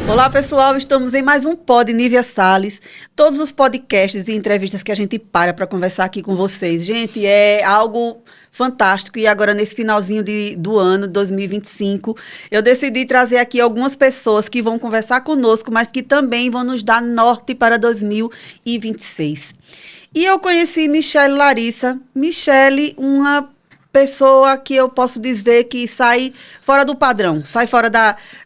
Olá, pessoal. Estamos em mais um Pod Nívia Salles. Todos os podcasts e entrevistas que a gente para conversar aqui com vocês. Gente, é algo fantástico. E agora, nesse finalzinho do ano, 2025, eu decidi trazer aqui algumas pessoas que vão conversar conosco, mas que também vão nos dar norte para 2026. E eu conheci Michele Larissa. Michele, uma pessoa que eu posso dizer que sai fora do padrão, sai fora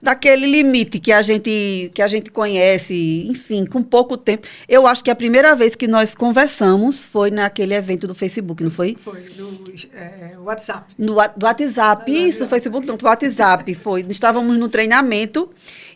daquele limite que a gente conhece, enfim, com pouco tempo. Eu acho que a primeira vez que nós conversamos foi naquele evento do Facebook, não foi? Foi, do WhatsApp. Do WhatsApp, isso, Facebook não, do WhatsApp, foi. Estávamos no treinamento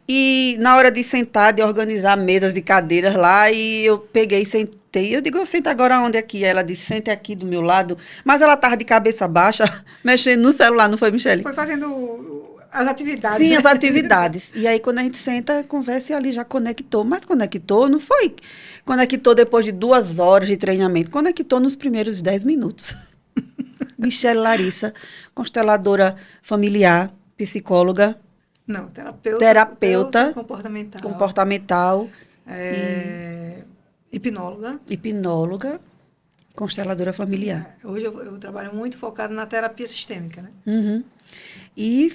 e na hora de sentar, de organizar mesas e cadeiras lá, e eu peguei e sentei. Eu digo, eu sento agora onde aqui? Ela disse, sente aqui do meu lado. Mas ela estava de cabeça baixa, mexendo no celular, não foi, Michele? Foi fazendo as atividades. Sim, né? as atividades. E aí, quando a gente senta, conversa e ali já conectou. Mas conectou, não foi? Conectou depois de 2 horas de treinamento. Conectou nos primeiros 10 minutos. Michele Larissa, consteladora familiar, psicóloga. Não, terapeuta comportamental hipnóloga, consteladora familiar. Hoje eu trabalho muito focado na terapia sistêmica, né? Uhum. E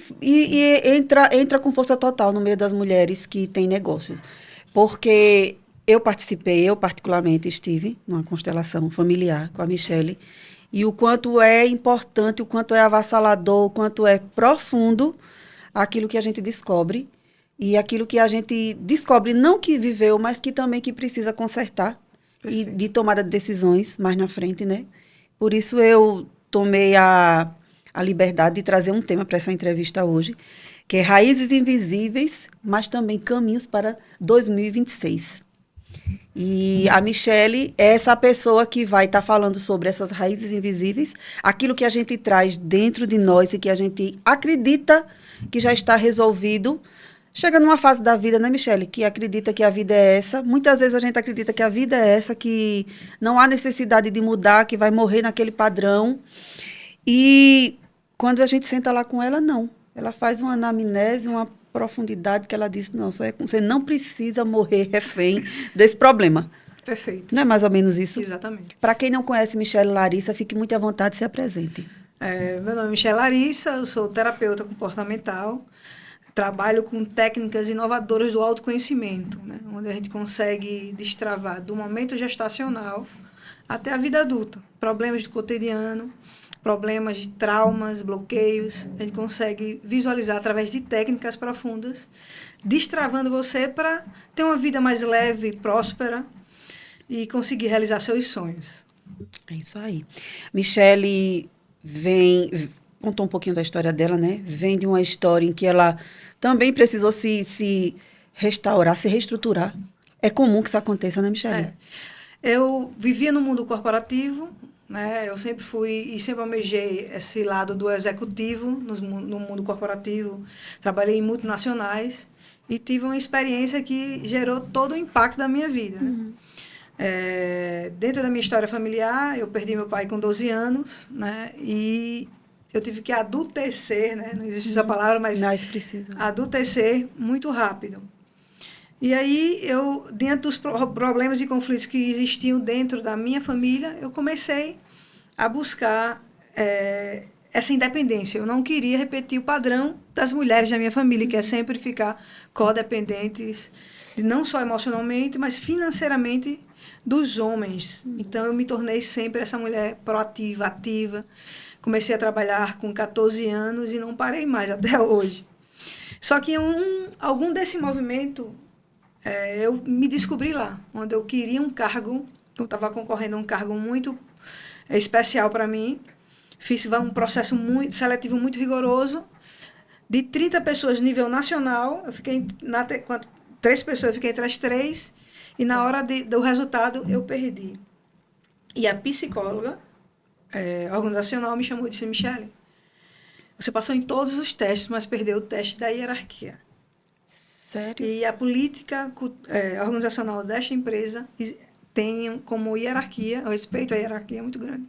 entra com força total no meio das mulheres que têm negócio. Porque eu particularmente estive numa constelação familiar com a Michele, e o quanto é importante, o quanto é avassalador, o quanto é profundo aquilo que a gente descobre, e aquilo que a gente descobre não que viveu, mas que também que precisa consertar. Perfeito. E de tomada de decisões mais na frente, né? Por isso eu tomei a liberdade de trazer um tema para essa entrevista hoje, que é Raízes Invisíveis, mas também Caminhos para 2026. E a Michele é essa pessoa que vai estar falando sobre essas raízes invisíveis, aquilo que a gente traz dentro de nós e que a gente acredita que já está resolvido. Chega numa fase da vida, né, Michele, que acredita que a vida é essa. Muitas vezes a gente acredita que a vida é essa, que não há necessidade de mudar, que vai morrer naquele padrão. E quando a gente senta lá com ela, não. Ela faz uma anamnese, uma profundidade que ela diz, não, você não precisa morrer refém desse problema. Perfeito. Não é mais ou menos isso? Exatamente. Para quem não conhece Michele Larissa, fique muito à vontade, se apresente. Meu nome é Michele Larissa, eu sou terapeuta comportamental, trabalho com técnicas inovadoras do autoconhecimento, né? Onde a gente consegue destravar do momento gestacional até a vida adulta, problemas do cotidiano, problemas de traumas, bloqueios, a gente consegue visualizar através de técnicas profundas, destravando você para ter uma vida mais leve, próspera e conseguir realizar seus sonhos. É isso aí. Michele contou um pouquinho da história dela, né? Vem de uma história em que ela também precisou se restaurar, se reestruturar. É comum que isso aconteça, né, Michele? Eu vivia no mundo corporativo, né? Eu sempre fui e sempre almejei esse lado do executivo no mundo corporativo. Trabalhei em multinacionais e tive uma experiência que gerou todo o impacto da minha vida. Né? Dentro da minha história familiar, eu perdi meu pai com 12 anos, né? E eu tive que adultecer, né? Não existe essa palavra, mas adultecer muito rápido. E aí, diante dos problemas e conflitos que existiam dentro da minha família, eu comecei a buscar essa independência. Eu não queria repetir o padrão das mulheres da minha família, que é sempre ficar codependentes, não só emocionalmente, mas financeiramente, dos homens. Então, eu me tornei sempre essa mulher proativa, ativa. Comecei a trabalhar com 14 anos e não parei mais até hoje. Só que algum desse movimento... eu me descobri lá, onde eu queria um cargo, eu estava concorrendo a um cargo muito especial para mim, fiz um processo seletivo muito rigoroso, de 30 pessoas nível nacional, eu fiquei, 3 pessoas, eu fiquei entre as 3, e na hora do resultado eu perdi. E a psicóloga organizacional me chamou e disse, Michele, você passou em todos os testes, mas perdeu o teste da hierarquia. Sério? E a política organizacional desta empresa tem como hierarquia, o respeito à hierarquia é muito grande.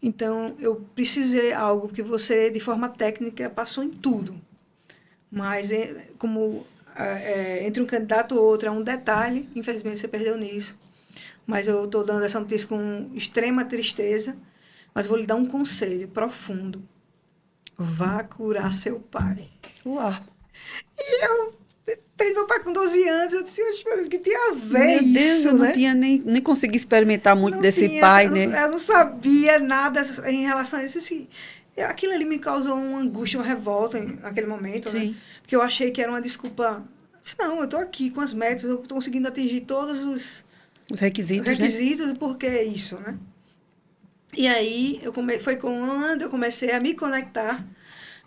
Então, eu precisei algo que você, de forma técnica, passou em tudo. Mas, como entre um candidato ou outro é um detalhe, infelizmente você perdeu nisso. Mas eu estou dando essa notícia com extrema tristeza, mas vou lhe dar um conselho profundo. Vá curar seu pai. Uau! E eu perdi meu pai com 12 anos, eu disse, o que tinha a ver Meu Deus, isso, eu não né? tinha nem consegui experimentar muito Não desse tinha, pai, eu não, né? eu não sabia nada em relação a isso. Assim, aquilo ali me causou uma angústia, uma revolta naquele momento, né? Sim. Porque eu achei que era uma desculpa. Eu disse, não, eu estou aqui com as metas, eu estou conseguindo atingir todos os Os requisitos, né? requisitos, por que isso, né? E aí, foi quando eu comecei a me conectar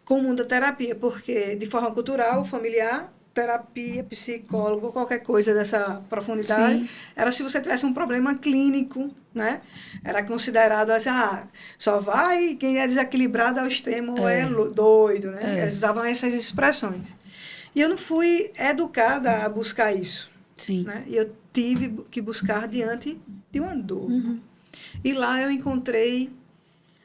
com o mundo da terapia, porque de forma cultural, familiar, terapia, psicólogo, qualquer coisa dessa profundidade, Sim. era se você tivesse um problema clínico, né? Era considerado assim, só vai quem é desequilibrado ao extremo ou é doido, né? Eles usavam essas expressões. E eu não fui educada a buscar isso, Sim. né? E eu tive que buscar diante de uma dor. E lá eu encontrei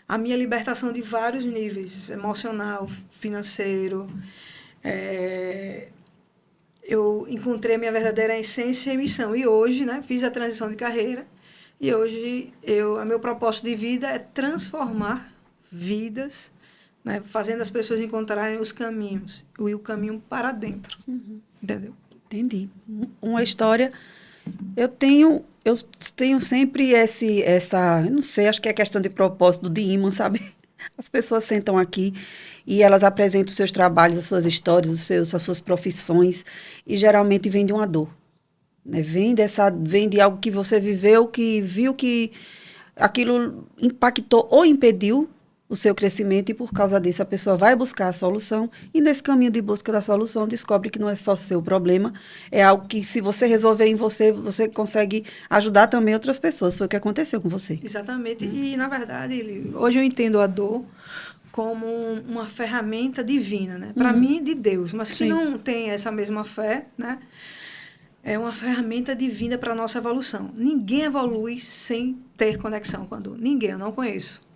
a minha libertação de vários níveis, emocional, financeiro. Eu encontrei a minha verdadeira essência e missão. E hoje, né, fiz a transição de carreira. E hoje, meu propósito de vida é transformar vidas, né, fazendo as pessoas encontrarem os caminhos. E o caminho para dentro. Entendeu? Entendi. Uma história. Eu tenho sempre eu não sei, acho que é questão de propósito, de imã, sabe? As pessoas sentam aqui e elas apresentam os seus trabalhos, as suas histórias, as suas profissões, e geralmente vem de uma dor, né? Vem de algo que você viveu, que viu que aquilo impactou ou impediu o seu crescimento, e por causa disso a pessoa vai buscar a solução, e nesse caminho de busca da solução descobre que não é só seu problema, é algo que, se você resolver em você, você consegue ajudar também outras pessoas. Foi o que aconteceu com você. Exatamente. E, na verdade, hoje eu entendo a dor como uma ferramenta divina, né? Para mim, de Deus. Mas Sim. quem não tem essa mesma fé, né? É uma ferramenta divina para a nossa evolução. Ninguém evolui sem ter conexão com a dor. Ninguém, eu não conheço.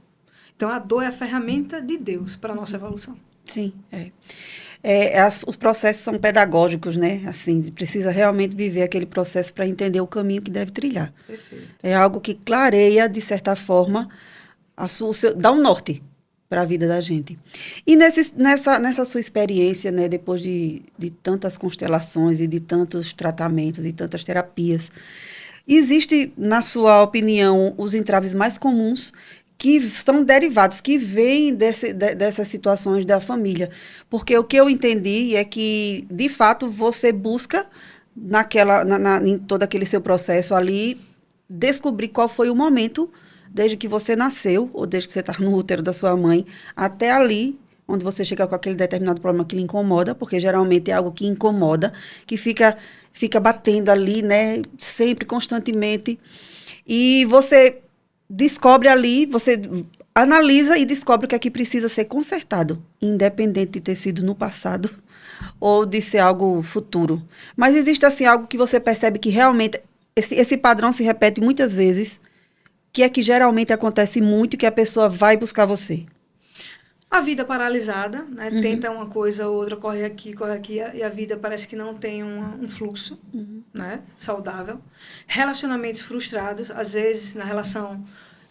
Então, a dor é a ferramenta de Deus para a nossa evolução. Sim, os processos são pedagógicos, né? Assim, precisa realmente viver aquele processo para entender o caminho que deve trilhar. Perfeito. É algo que clareia, de certa forma, dá um norte para a vida da gente. E nessa sua experiência, né, depois de tantas constelações e de tantos tratamentos e tantas terapias, existe, na sua opinião, os entraves mais comuns que são derivados, que vêm dessas situações da família? Porque o que eu entendi é que, de fato, você busca, em todo aquele seu processo ali, descobrir qual foi o momento, desde que você nasceu, ou desde que você está no útero da sua mãe, até ali, onde você chega com aquele determinado problema que lhe incomoda, porque geralmente é algo que incomoda, que fica batendo ali, né, sempre, constantemente. E você descobre ali, você analisa e descobre o que é que precisa ser consertado, independente de ter sido no passado ou de ser algo futuro. Mas existe, assim, algo que você percebe que realmente esse padrão se repete muitas vezes, que é que geralmente acontece muito, que a pessoa vai buscar você. A vida paralisada, né? Tenta uma coisa, outra, corre aqui, e a vida parece que não tem um fluxo, né? Saudável. Relacionamentos frustrados, às vezes na relação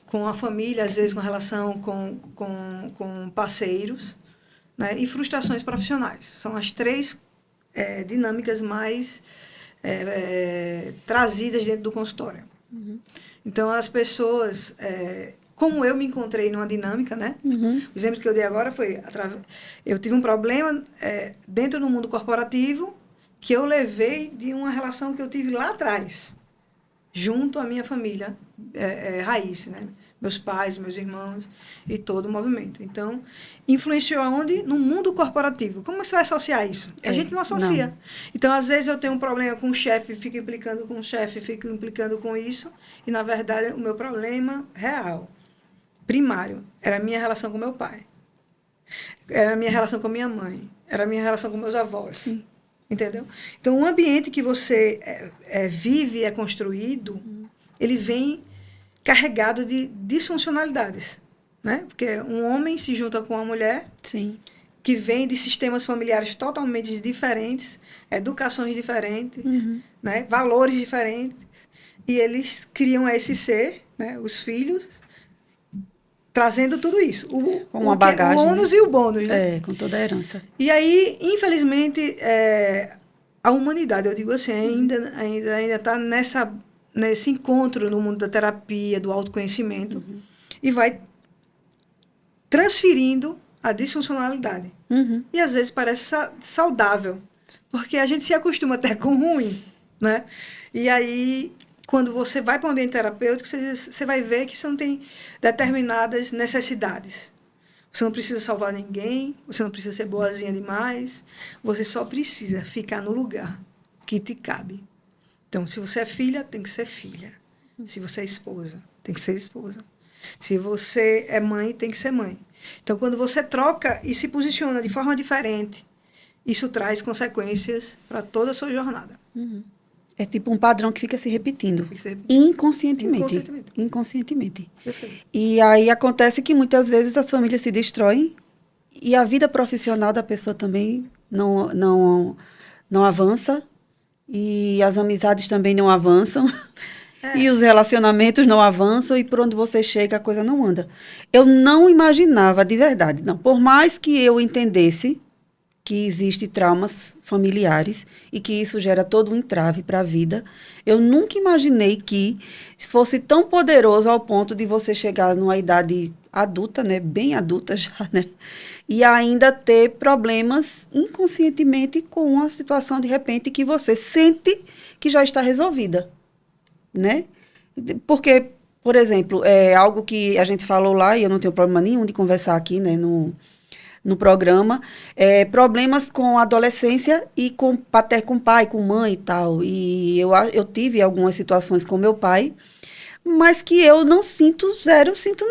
com a família, às vezes com relação com parceiros, né? E frustrações profissionais. São as três dinâmicas mais trazidas dentro do consultório. Então, as pessoas... como eu me encontrei numa dinâmica, né? O exemplo que eu dei agora foi... Eu tive um problema dentro do mundo corporativo que eu levei de uma relação que eu tive lá atrás, junto à minha família raiz, né? Meus pais, meus irmãos e todo o movimento. Então, influenciou aonde? No mundo corporativo. Como você vai associar isso? A gente não associa. Não. Então, às vezes, eu tenho um problema com o chefe, fico implicando com o chefe, fico implicando com isso, e, na verdade, o meu problema real, primário, era a minha relação com meu pai. Era a minha relação com minha mãe. Era a minha relação com meus avós. Sim. Entendeu? Então, o ambiente que você vive, é construído, ele vem carregado de disfuncionalidades, né? Porque um homem se junta com uma mulher, sim, que vêm de sistemas familiares totalmente diferentes, educações diferentes, né, valores diferentes, e eles criam esse ser, né, os filhos, trazendo tudo isso. Uma bagagem, o ônus, né? E o bônus, né? Com toda a herança. E aí, infelizmente, a humanidade, eu digo assim, ainda está nesse encontro no mundo da terapia, do autoconhecimento, e vai transferindo a disfuncionalidade. E às vezes parece saudável, porque a gente se acostuma até com o ruim, né? E aí, quando você vai para um ambiente terapêutico, você vai ver que você não tem determinadas necessidades. Você não precisa salvar ninguém, você não precisa ser boazinha demais, você só precisa ficar no lugar que te cabe. Então, se você é filha, tem que ser filha. Se você é esposa, tem que ser esposa. Se você é mãe, tem que ser mãe. Então, quando você troca e se posiciona de forma diferente, isso traz consequências para toda a sua jornada. É tipo um padrão que fica se repetindo. Inconscientemente. Perfeito. E aí acontece que muitas vezes as famílias se destroem e a vida profissional da pessoa também não avança e as amizades também não avançam. E os relacionamentos não avançam e por onde você chega a coisa não anda. Eu não imaginava, de verdade, não. Por mais que eu entendesse que existem traumas familiares e que isso gera todo um entrave para a vida, eu nunca imaginei que fosse tão poderoso ao ponto de você chegar numa idade adulta, né, bem adulta já, né, e ainda ter problemas inconscientemente com uma situação, de repente, que você sente que já está resolvida, né? Porque, por exemplo, é algo que a gente falou lá, e eu não tenho problema nenhum de conversar aqui, né, no programa, problemas com a adolescência e com pai, com mãe e tal. E eu tive algumas situações com meu pai, mas que eu não sinto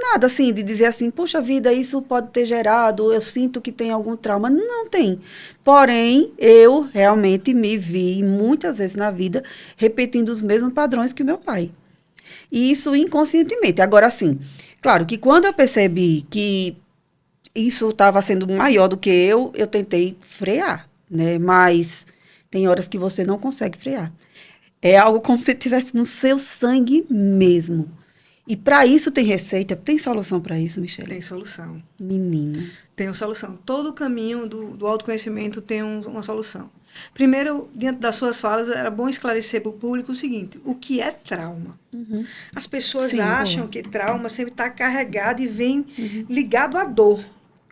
nada, assim, de dizer assim, poxa vida, isso pode ter gerado, eu sinto que tem algum trauma. Não tem. Porém, eu realmente me vi muitas vezes na vida repetindo os mesmos padrões que o meu pai. E isso inconscientemente. Agora, sim, claro que quando eu percebi que isso estava sendo maior do que eu tentei frear, né? Mas tem horas que você não consegue frear. É algo como se estivesse no seu sangue mesmo. E para isso tem receita, tem solução para isso, Michele? Tem solução. Menina. Tem uma solução. Todo o caminho do autoconhecimento tem uma solução. Primeiro, diante das suas falas, era bom esclarecer para o público o seguinte: o que é trauma? As pessoas acham que trauma sempre está carregado e vem ligado à dor.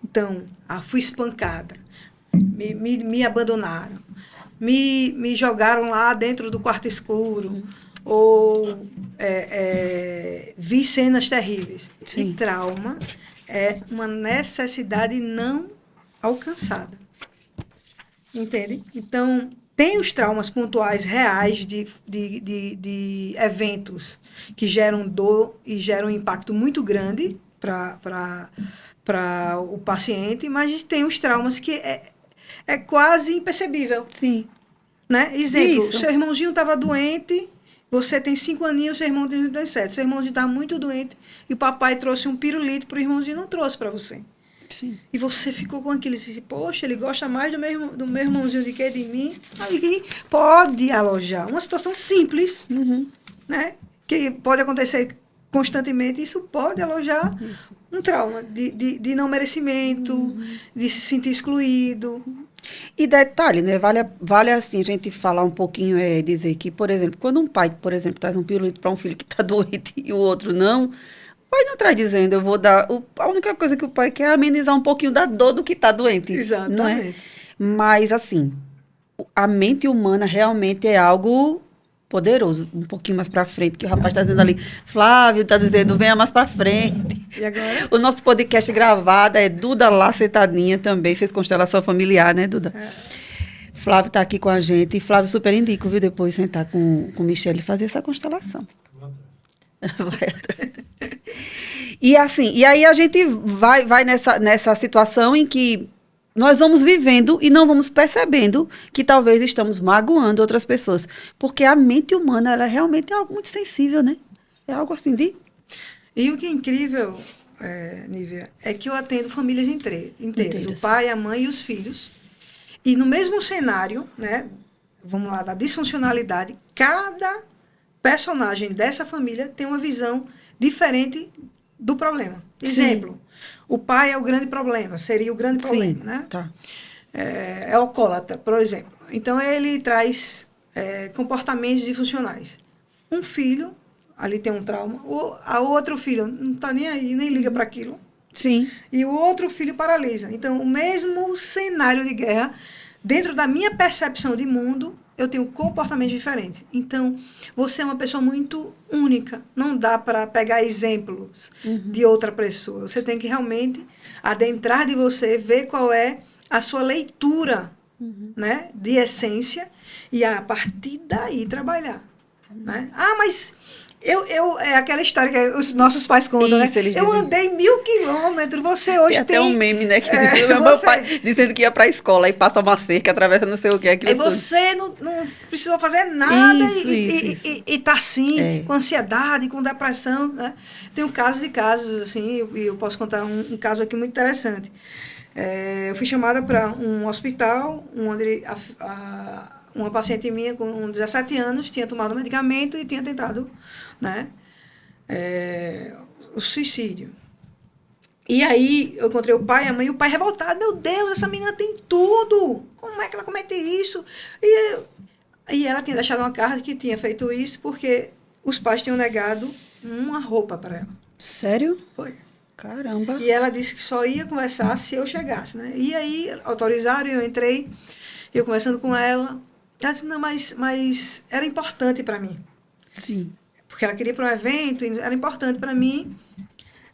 Então, fui espancada, me abandonaram, me jogaram lá dentro do quarto escuro, ou vi cenas terríveis. Sim. E trauma é uma necessidade não alcançada. Entende? Então, tem os traumas pontuais reais de eventos que geram dor e geram um impacto muito grande para o paciente, mas tem os traumas que é quase imperceptível. Sim. Né? Exemplo, Isso. seu irmãozinho estava doente, você tem 5 aninhos, seu irmãozinho tem 7. Seu irmãozinho estava muito doente e o papai trouxe um pirulito para o irmãozinho, não trouxe para você. Sim. E você ficou com aquilo, disse, poxa, ele gosta mais do meu irmãozinho do que de mim. Aí pode alojar. Uma situação simples, né? Que pode acontecer constantemente, isso pode alojar um trauma de não merecimento, de se sentir excluído. E detalhe, né? Vale assim a gente falar um pouquinho, dizer que, por exemplo, quando um pai, por exemplo, traz um pirulito para um filho que está doente e o outro não, o pai não está dizendo, eu vou dar... A única coisa que o pai quer é amenizar um pouquinho da dor do que está doente. Exatamente. Não é? Mas, assim, a mente humana realmente é algo poderoso. Um pouquinho mais para frente, que o rapaz está dizendo ali, Flávio está dizendo, venha mais para frente. E agora? O nosso podcast gravado é Duda lá sentadinha também, fez constelação familiar, né, Duda? Flávio está aqui com a gente. E Flávio super indico, viu, depois sentar com Michele e fazer essa constelação. Vai atrás. E assim, e aí a gente vai nessa situação em que nós vamos vivendo e não vamos percebendo que talvez estamos magoando outras pessoas. Porque a mente humana, ela realmente é algo muito sensível, né? É algo assim de... E o que é incrível, Nívia, é que eu atendo famílias inteiras. O Inteiras. pai, a mãe e os filhos. E no mesmo cenário, né, vamos lá, da disfuncionalidade, cada personagem dessa família tem uma visão diferente do problema. Exemplo, o pai é o grande problema, seria o grande problema, né? Tá. É alcoólatra, por exemplo. Então, ele traz comportamentos disfuncionais. Um filho, ali tem um trauma, a outro filho não está nem aí, nem liga para aquilo. Sim. E o outro filho paralisa. Então, o mesmo cenário de guerra, dentro da minha percepção de mundo, eu tenho comportamentos diferentes. Então, você é uma pessoa muito única. Não dá para pegar exemplos de outra pessoa. Você tem que realmente adentrar de você, ver qual é a sua leitura, né, de essência, e a partir daí trabalhar. Né? Mas é aquela história que os nossos pais contam, Isso, né? eles Eu dizem. andei 1000 quilômetros, você hoje Tem até um meme, né? Que diz, meu você- pai dizendo que ia pra escola e passa uma cerca, atravessa não sei o que, aquilo Aí tudo. você não precisou fazer nada Isso. e tá assim, É. com ansiedade, com depressão, né? Tem casos e casos, assim, e eu posso contar um caso aqui muito interessante. Eu fui chamada para um hospital, onde uma paciente minha com 17 anos tinha tomado medicamento e tinha tentado, né, o suicídio. E aí eu encontrei o pai e a mãe, e o pai revoltado, meu Deus, essa menina tem tudo, como é que ela comete isso? E ela tinha deixado uma carta que tinha feito isso porque os pais tinham negado uma roupa para ela. Sério? Foi. Caramba. E ela disse que só ia conversar se eu chegasse, né? E aí autorizaram, eu entrei, eu conversando com ela. Ela disse, não, mas era importante para mim. Sim. Porque ela queria ir para um evento, era importante para mim.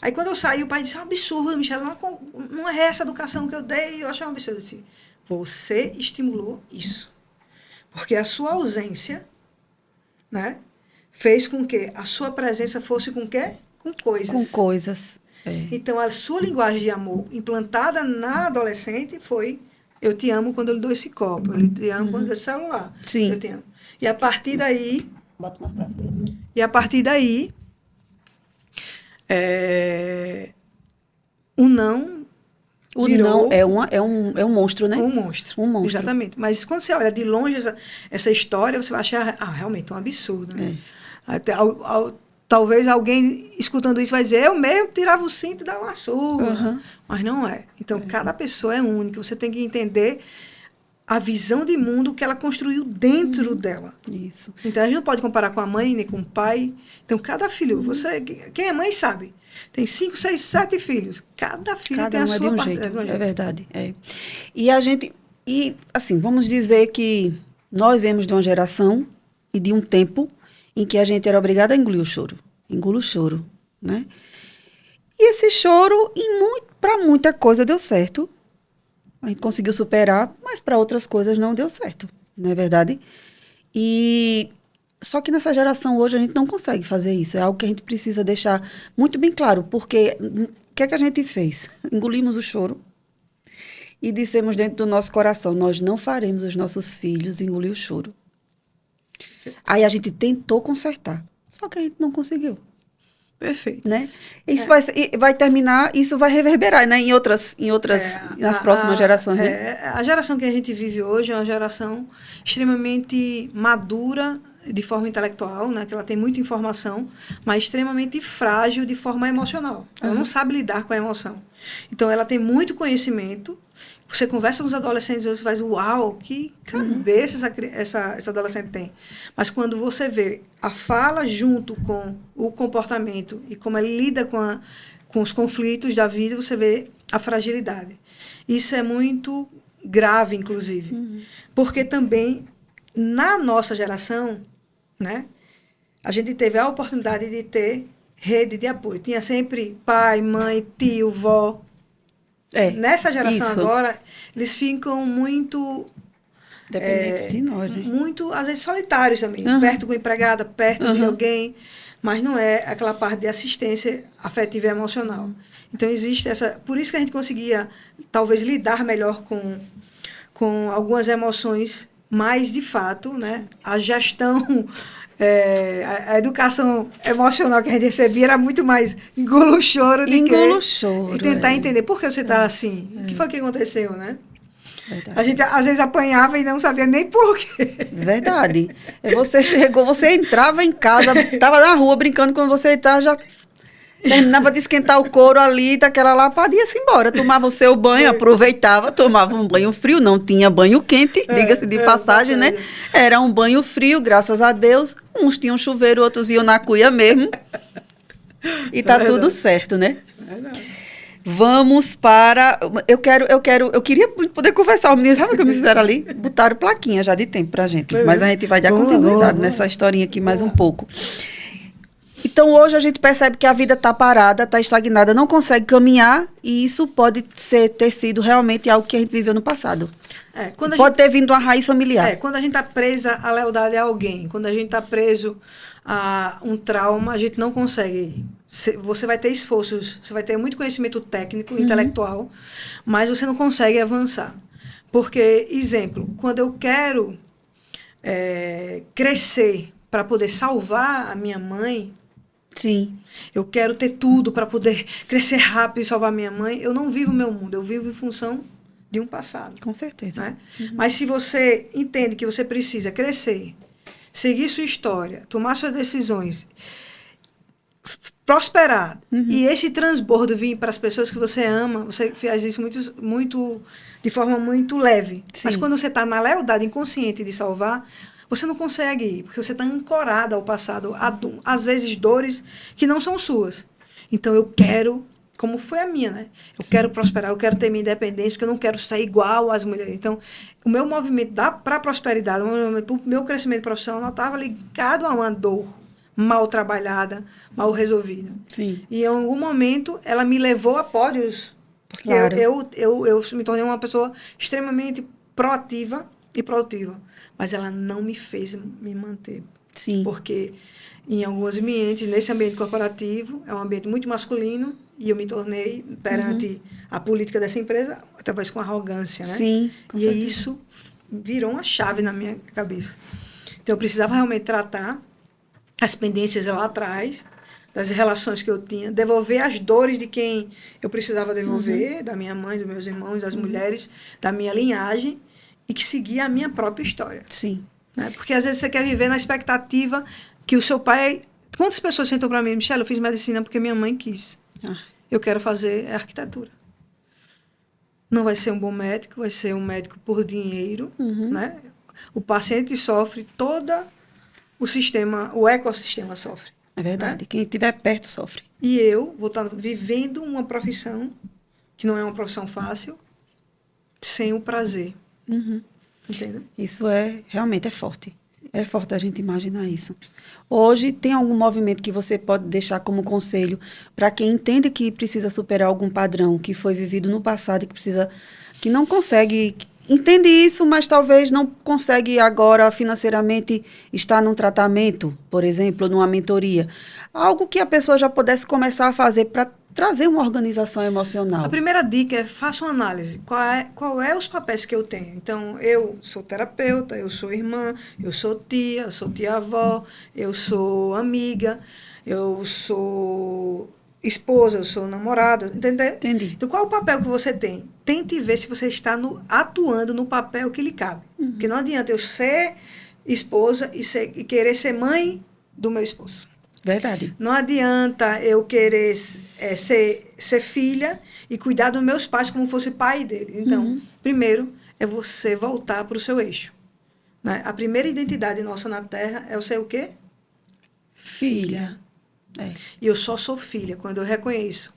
Aí quando eu saí, o pai disse, é um absurdo, Michela, não é essa educação que eu dei. Eu achei um absurdo. Eu disse, você estimulou isso. Porque a sua ausência, né, fez com que a sua presença fosse com o quê? Com coisas. Com coisas. Então, a sua linguagem de amor implantada na adolescente foi eu te amo quando eu lhe dou esse copo, eu te amo quando eu dou esse celular. Sim. Eu te amo. E a partir daí... Bota mais pra frente. E a partir daí... o não O virou não é um monstro, né? um monstro. Um monstro. Exatamente. Mas quando você olha de longe essa história, você vai achar, realmente é um absurdo, né? Até, talvez alguém escutando isso vai dizer, eu mesmo tirava o cinto e dava uma surra. Mas não é. Então, cada pessoa é única. Você tem que entender a visão de mundo que ela construiu dentro dela. Isso. Então, a gente não pode comparar com a mãe, nem com o pai. Então, cada filho, quem é mãe sabe. Tem 5, 6, 7 filhos. Cada filho tem a sua de um parte. jeito. É verdade. É. E assim, vamos dizer que nós vemos de uma geração e de um tempo em que a gente era obrigada a engolir o choro. Engula o choro, né? E esse choro, para muita coisa, deu certo. A gente conseguiu superar, mas para outras coisas não deu certo, não é verdade? Só que nessa geração hoje a gente não consegue fazer isso. É algo que a gente precisa deixar muito bem claro, porque o que é que a gente fez? Engolimos o choro e dissemos dentro do nosso coração, nós não faremos os nossos filhos engolir o choro. Aí a gente tentou consertar, só que a gente não conseguiu. Perfeito. Né? Isso vai terminar, isso vai reverberar, né? Nas próximas gerações. Né? A geração que a gente vive hoje é uma geração extremamente madura de forma intelectual, né? Que ela tem muita informação, mas extremamente frágil de forma emocional. Ela não sabe lidar com a emoção. Então, ela tem muito conhecimento. Você conversa com os adolescentes, você faz, uau, que cabeça essa adolescente tem. Mas quando você vê a fala junto com o comportamento e como ela lida com os conflitos da vida, você vê a fragilidade. Isso é muito grave, inclusive. Porque também, na nossa geração, né, a gente teve a oportunidade de ter rede de apoio. Tinha sempre pai, mãe, tio, vó. Nessa geração agora, eles ficam muito... Dependentes de nós, né? Muito, às vezes, solitários também. Perto com empregada, perto de alguém. Mas não é aquela parte de assistência afetiva e emocional. Então, existe essa... Por isso que a gente conseguia, talvez, lidar melhor com algumas emoções, mas, de fato, né, a gestão A educação emocional que a gente recebia era muito mais engula o choro Engula o choro. E tentar entender por que você está assim. O que foi que aconteceu, né? Verdade. A gente, às vezes, apanhava e não sabia nem por quê. Verdade. Você chegou, você entrava em casa, estava na rua brincando, quando você entrava, já terminava de esquentar o couro ali, daquela lapada, ia-se embora. Tomava o seu banho, aproveitava, tomava um banho frio, não tinha banho quente, diga-se de passagem, né? Era um banho frio, graças a Deus. Uns tinham chuveiro, outros iam na cuia mesmo. E tá tudo certo, né? Verdade. Vamos para... Eu queria poder conversar. Os meninos, sabe o que me fizeram ali? Botaram plaquinha já de tempo pra gente. Mas a gente vai dar continuidade nessa historinha aqui mais um pouco. Então, hoje a gente percebe que a vida está parada, está estagnada, não consegue caminhar, e isso pode ter sido realmente algo que a gente viveu no passado. Pode ter vindo uma raiz familiar. Quando a gente está presa à lealdade a alguém, quando a gente está preso a um trauma, a gente não consegue. Você vai ter esforços, você vai ter muito conhecimento técnico, intelectual, mas você não consegue avançar. Porque, exemplo, quando eu quero crescer para poder salvar a minha mãe, sim, eu quero ter tudo para poder crescer rápido e salvar minha mãe, eu não vivo o meu mundo, eu vivo em função de um passado. Com certeza. Né? Mas se você entende que você precisa crescer, seguir sua história, tomar suas decisões, prosperar, e esse transbordo vir para as pessoas que você ama, você faz isso de forma muito leve. Sim. Mas quando você está na lealdade inconsciente de salvar, você não consegue ir, porque você está ancorado ao passado, às vezes dores que não são suas. Então eu quero, como foi a minha, né? Eu quero prosperar, eu quero ter minha independência, porque eu não quero ser igual às mulheres. Então, o meu movimento para a prosperidade, o meu crescimento profissional estava ligado a uma dor mal trabalhada, mal resolvida. Sim. E em algum momento ela me levou a pódios, porque claro. eu me tornei uma pessoa extremamente proativa e produtiva. Mas ela não me fez me manter. Sim. Porque em alguns ambientes, nesse ambiente corporativo, é um ambiente muito masculino, e eu me tornei perante a política dessa empresa, talvez com arrogância, né? Sim, com certeza. E isso virou uma chave na minha cabeça. Então, eu precisava realmente tratar as pendências lá atrás, das relações que eu tinha, devolver as dores de quem eu precisava devolver, da minha mãe, dos meus irmãos, das mulheres, da minha linhagem, e que seguia a minha própria história. Sim. Né? Porque às vezes você quer viver na expectativa que o seu pai... Quantas pessoas sentam para mim, Michelle, eu fiz medicina porque minha mãe quis. Eu quero fazer arquitetura. Não vai ser um bom médico, vai ser um médico por dinheiro. Né? O paciente sofre, todo o sistema, o ecossistema sofre. É verdade. Né? Quem estiver perto sofre. E eu vou estar vivendo uma profissão que não é uma profissão fácil, sem o prazer. Entendeu? Isso realmente é forte. É forte a gente imaginar isso. Hoje, tem algum movimento que você pode deixar como conselho para quem entende que precisa superar algum padrão que foi vivido no passado e que não consegue, entende isso, mas talvez não consegue agora financeiramente estar num tratamento, por exemplo, numa mentoria. Algo que a pessoa já pudesse começar a fazer para trazer uma organização emocional. A primeira dica é faça uma análise. Qual é os papéis que eu tenho? Então, eu sou terapeuta, eu sou irmã, eu sou tia-avó, eu sou amiga, eu sou esposa, eu sou namorada, entendeu? Entendi. Então, qual é o papel que você tem? Tente ver se você está atuando no papel que lhe cabe. Porque não adianta eu ser esposa e querer ser mãe do meu esposo. Verdade. Não adianta eu querer ser filha e cuidar dos meus pais como fosse pai dele. Então, primeiro é você voltar para o seu eixo. Né? A primeira identidade nossa na Terra é o ser o quê? Filha. E eu só sou filha quando eu reconheço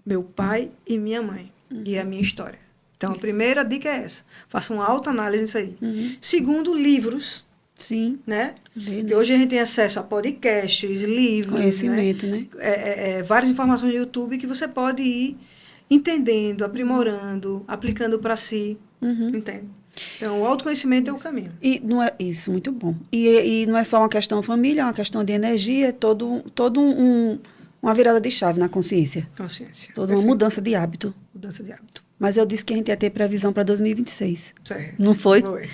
meu pai e minha mãe e a minha história. Então, a primeira dica é essa. Faça uma autoanálise nisso aí. Segundo, livros. Sim. Né? Lê, que hoje a gente tem acesso a podcasts, livros, conhecimento, né? Várias informações no YouTube que você pode ir entendendo, aprimorando, aplicando para si. Entende? Então, o autoconhecimento é o caminho. E não é isso, muito bom. E não é só uma questão família, é uma questão de energia, é uma virada de chave na consciência. Toda uma mudança de hábito. Mudança de hábito. Mas eu disse que a gente ia ter previsão para 2026. Certo. Não foi? Foi.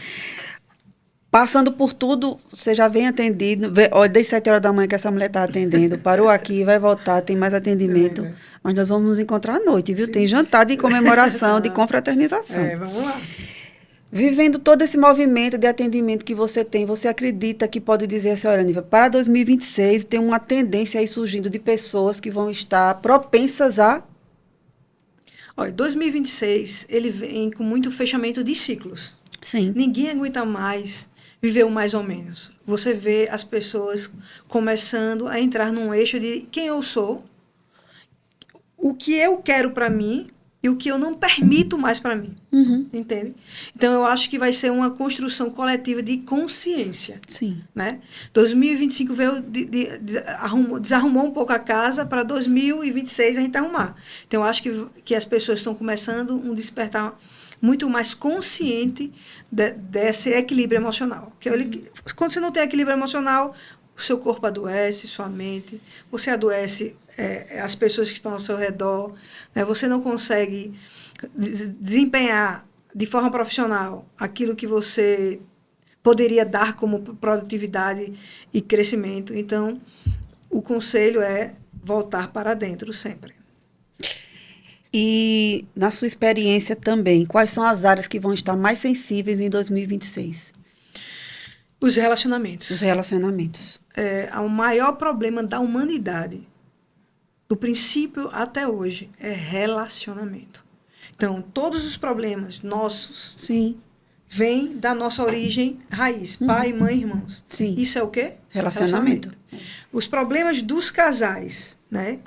Passando por tudo, você já vem atendido. Olha, desde 7 horas da manhã que essa mulher está atendendo. Parou aqui, vai voltar, tem mais atendimento. Mas nós vamos nos encontrar à noite, viu? Sim. Tem jantar de comemoração, de confraternização. Vamos lá. Vivendo todo esse movimento de atendimento que você tem, você acredita que pode dizer assim, olha, Nívia, para 2026 tem uma tendência aí surgindo de pessoas que vão estar propensas a... Olha, 2026, ele vem com muito fechamento de ciclos. Sim. Ninguém aguenta mais viver o mais ou menos. Você vê as pessoas começando a entrar num eixo de quem eu sou, o que eu quero para mim e o que eu não permito mais para mim. Uhum. Entende? Então, eu acho que vai ser uma construção coletiva de consciência. Sim. Né? 2025 veio desarrumou um pouco a casa para 2026 a gente arrumar. Então, eu acho que as pessoas estão começando um despertar muito mais consciente desse equilíbrio emocional. Quando você não tem equilíbrio emocional, o seu corpo adoece, sua mente, você adoece as pessoas que estão ao seu redor, né? Você não consegue desempenhar de forma profissional aquilo que você poderia dar como produtividade e crescimento. Então, o conselho é voltar para dentro sempre. E, na sua experiência também, quais são as áreas que vão estar mais sensíveis em 2026? Os relacionamentos. Os relacionamentos. O maior problema da humanidade, do princípio até hoje, é relacionamento. Então, todos os problemas nossos Sim. vêm da nossa origem raiz. Pai, mãe, irmãos. Sim. Isso é o quê? Relacionamento. Os problemas dos casais, né?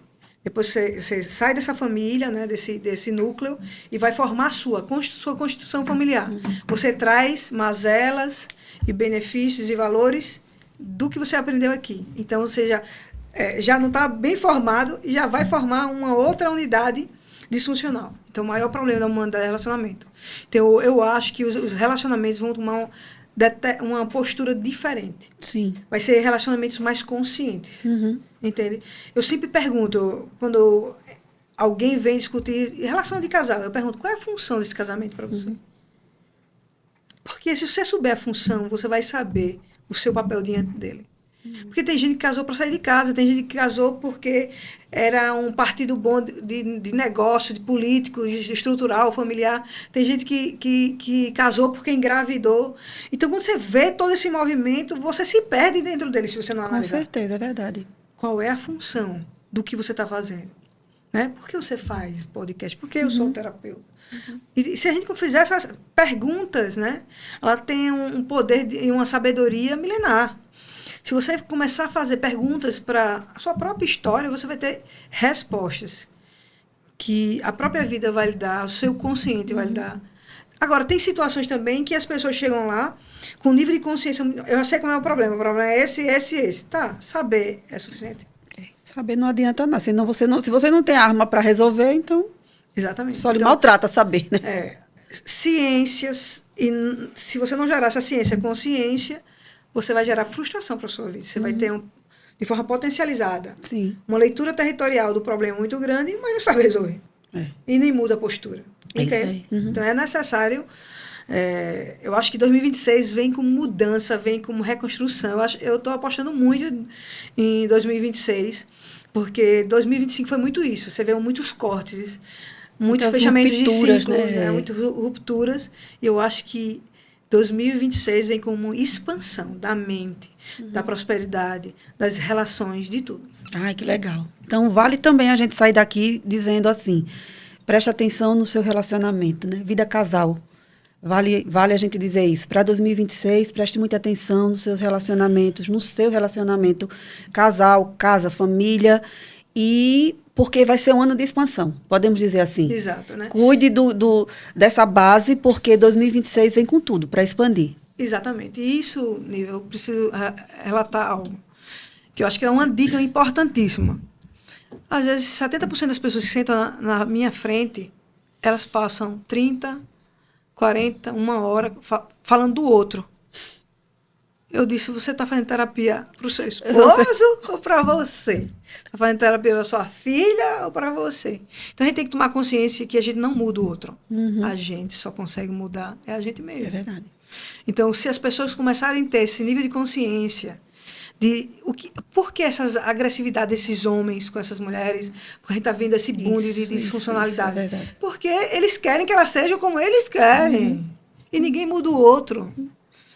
Depois você sai dessa família, né, desse núcleo, e vai formar sua constituição familiar. Você traz mazelas e benefícios e valores do que você aprendeu aqui. Então, você já não está bem formado e já vai formar uma outra unidade disfuncional. Então, o maior problema da humanidade é relacionamento. Então, eu acho que os relacionamentos vão tomar uma postura diferente. Sim. Vai ser relacionamentos mais conscientes. Uhum. Entende? Eu sempre pergunto, quando alguém vem discutir em relação de casal, eu pergunto, qual é a função desse casamento para você? Porque se você souber a função, você vai saber o seu papel diante dele. Porque tem gente que casou para sair de casa, tem gente que casou porque era um partido bom de negócio, de político, de estrutural, familiar. Tem gente que casou porque engravidou. Então, quando você vê todo esse movimento, você se perde dentro dele, se você não analisar. Com certeza, é verdade. Qual é a função do que você está fazendo? Né? Por que você faz podcast? Por que eu sou terapeuta? E se a gente fizer essas perguntas, né, ela tem um poder e uma sabedoria milenar. Se você começar a fazer perguntas para a sua própria história, você vai ter respostas que a própria vida vai lhe dar, o seu consciente vai lhe dar. Agora, tem situações também que as pessoas chegam lá com nível de consciência. Eu já sei qual é o problema é esse. Tá, saber é suficiente. Saber não adianta nada. Senão se você não tem arma para resolver, então... Exatamente. Só lhe maltrata saber, né? Ciências, e se você não gerar essa ciência com ciência, você vai gerar frustração para a sua vida. Você vai ter, de forma potencializada, Sim. uma leitura territorial do problema muito grande, mas não sabe resolver. E nem muda a postura. É isso aí. Então, é necessário... eu acho que 2026 vem com mudança, vem com reconstrução. Eu estou apostando muito em 2026, porque 2025 foi muito isso. Você vê muitos cortes, muitos fechamentos de ciclos, né? Muitas rupturas. E eu acho que 2026 vem com uma expansão da mente, da prosperidade, das relações, de tudo. Ai, que legal. Então, vale também a gente sair daqui dizendo assim, preste atenção no seu relacionamento, né? Vida casal. Vale a gente dizer isso. Para 2026, preste muita atenção nos seus relacionamentos, no seu relacionamento casal, casa, família, e porque vai ser um ano de expansão, podemos dizer assim. Exato, né? Cuide dessa base, porque 2026 vem com tudo, para expandir. Exatamente. E isso, Nívia, eu preciso relatar algo, que eu acho que é uma dica importantíssima. Às vezes, 70% das pessoas que sentam na minha frente, elas passam 30, 40, uma hora falando do outro. Eu disse, você está fazendo terapia para o seu esposo ou para você? Está fazendo terapia para sua filha ou para você? Então, a gente tem que tomar consciência que a gente não muda o outro. A gente só consegue mudar a gente mesmo. É verdade. Então, se as pessoas começarem a ter esse nível de consciência por que essa agressividade desses homens com essas mulheres, porque a gente está vendo esse boom de disfuncionalidade. Isso, é porque eles querem que elas sejam como eles querem. E ninguém muda o outro.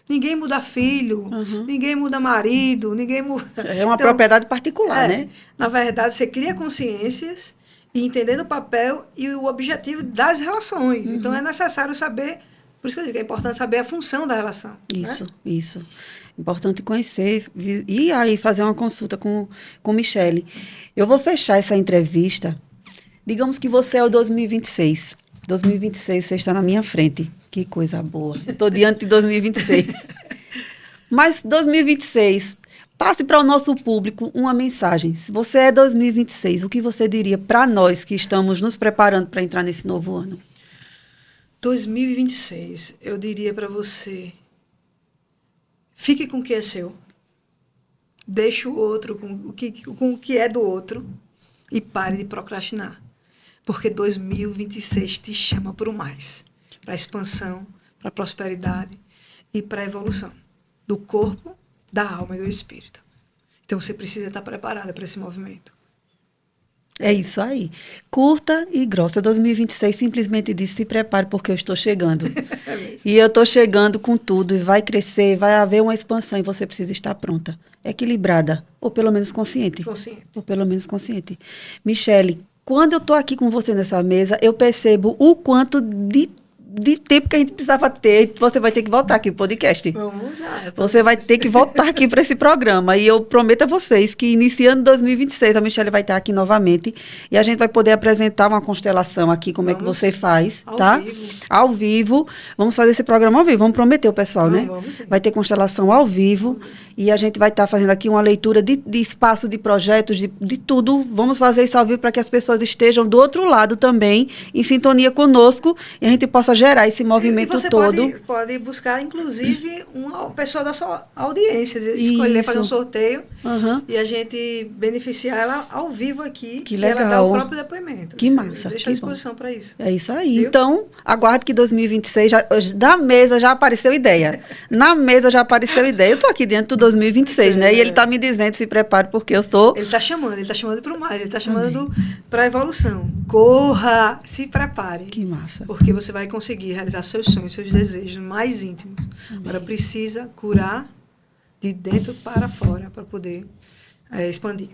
Ninguém muda filho, ninguém muda marido, ninguém muda... É uma propriedade particular, né? Na verdade, você cria consciências e entendendo o papel e o objetivo das relações. Então, é necessário saber... Por isso que eu digo que é importante saber a função da relação. Isso, né? Isso. Importante conhecer e aí fazer uma consulta com Michele. Eu vou fechar essa entrevista. Digamos que você é o 2026. 2026, você está na minha frente. Que coisa boa. Eu estou diante de 2026. Mas 2026, passe para o nosso público uma mensagem. Se você é 2026, o que você diria para nós que estamos nos preparando para entrar nesse novo ano? 2026, eu diria para você, fique com o que é seu, deixe o outro com o que é do outro e pare de procrastinar, porque 2026 te chama para o mais, para a expansão, para a prosperidade e para a evolução do corpo, da alma e do espírito. Então você precisa estar preparada para esse movimento. É isso aí. Curta e grossa. 2026 simplesmente diz, se prepare porque eu estou chegando. E eu estou chegando com tudo e vai crescer, vai haver uma expansão e você precisa estar pronta. Equilibrada, ou pelo menos consciente. Ou pelo menos consciente. Michele, quando eu estou aqui com você nessa mesa, eu percebo o quanto de tempo que a gente precisava ter. Você vai ter que voltar aqui pro podcast. Vamos lá. Você vai ter que voltar aqui para esse programa. E eu prometo a vocês que, iniciando 2026, a Michele vai estar aqui novamente. E a gente vai poder apresentar uma constelação aqui, como é que você faz, tá? Ao vivo. Vamos fazer esse programa ao vivo. Vamos prometer o pessoal, né? Vamos, vai ter constelação ao vivo. E a gente vai estar fazendo aqui uma leitura de espaço, de projetos, de tudo. Vamos fazer isso ao vivo para que as pessoas estejam do outro lado também, em sintonia conosco, e a gente possa gerar esse movimento você todo. Pode buscar, inclusive, uma pessoa da sua audiência, escolher fazer um sorteio e a gente beneficiar ela ao vivo aqui. Que legal. E ela dá o próprio depoimento. Que massa. Deixa à disposição para isso. É isso aí. Viu? Então, aguarde que 2026, na mesa já apareceu ideia. Na mesa já apareceu ideia. Eu estou aqui dentro do 2026, né? E ele está me dizendo, se prepare, porque eu estou... Ele está chamando para o mais, ele está chamando para a evolução. Corra, se prepare. Que massa. Porque você vai conseguir realizar seus sonhos, seus desejos mais íntimos. Agora precisa curar de dentro para fora para poder expandir.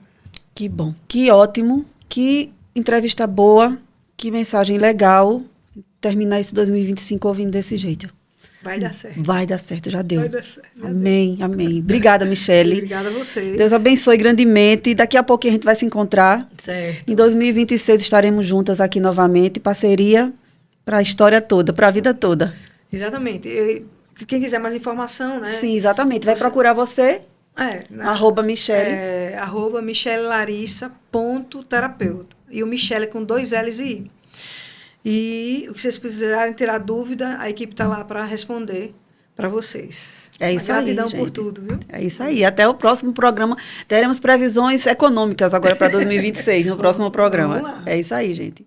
Que bom, que ótimo, que entrevista boa, que mensagem legal. Terminar esse 2025 ouvindo desse jeito. Vai dar certo. Vai dar certo, já deu. Vai dar certo. Amém, amém. Obrigada, Michele. Obrigada a vocês. Deus abençoe grandemente. Daqui a pouquinho a gente vai se encontrar. Certo. Em 2026 estaremos juntas aqui novamente. Parceria para a história toda, para a vida toda. Exatamente. Quem quiser mais informação, né? Sim, exatamente. Vai procurar você. @ Michele. @ michelelarissa.terapeuta. E o Michele com 2 L's e I. E o que vocês precisarem tirar dúvida, a equipe está lá para responder para vocês. É isso aí, gratidão gente. por tudo, viu? É isso aí. Até o próximo programa. Teremos previsões econômicas agora para 2026, no próximo programa. Vamos lá. É isso aí, gente.